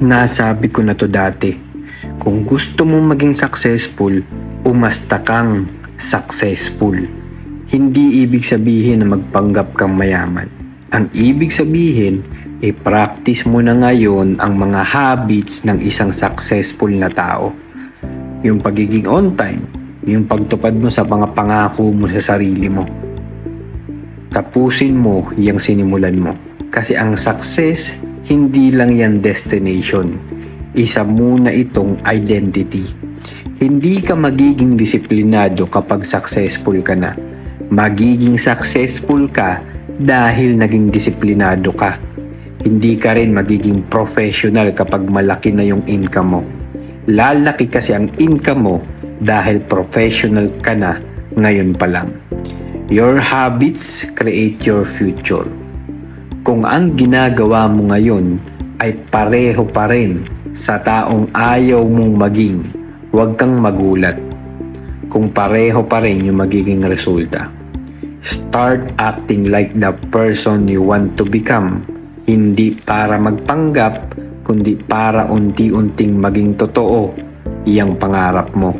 Nasabi ko na to dati. Kung gusto mong maging successful, umasta kang successful. Hindi ibig sabihin na magpanggap kang mayaman. Ang ibig sabihin, i-practice mo na ngayon ang mga habits ng isang successful na tao. Yung pagiging on time, yung pagtupad mo sa mga pangako mo sa sarili mo. Tapusin mo yung sinimulan mo. Kasi ang success, hindi lang yan destination. Isa muna itong identity. Hindi ka magiging disiplinado kapag successful ka na. Magiging successful ka dahil naging disiplinado ka. Hindi ka rin magiging professional kapag malaki na yung income mo. Lalaki kasi ang income mo dahil professional ka na ngayon pa lang. Your habits create your future. Kung ang ginagawa mo ngayon ay pareho pa rin sa taong ayaw mong maging, huwag kang magulat kung pareho pa rin yung magiging resulta. Start acting like the person you want to become. Hindi para magpanggap, kundi para unti-unting maging totoo iyang pangarap mo.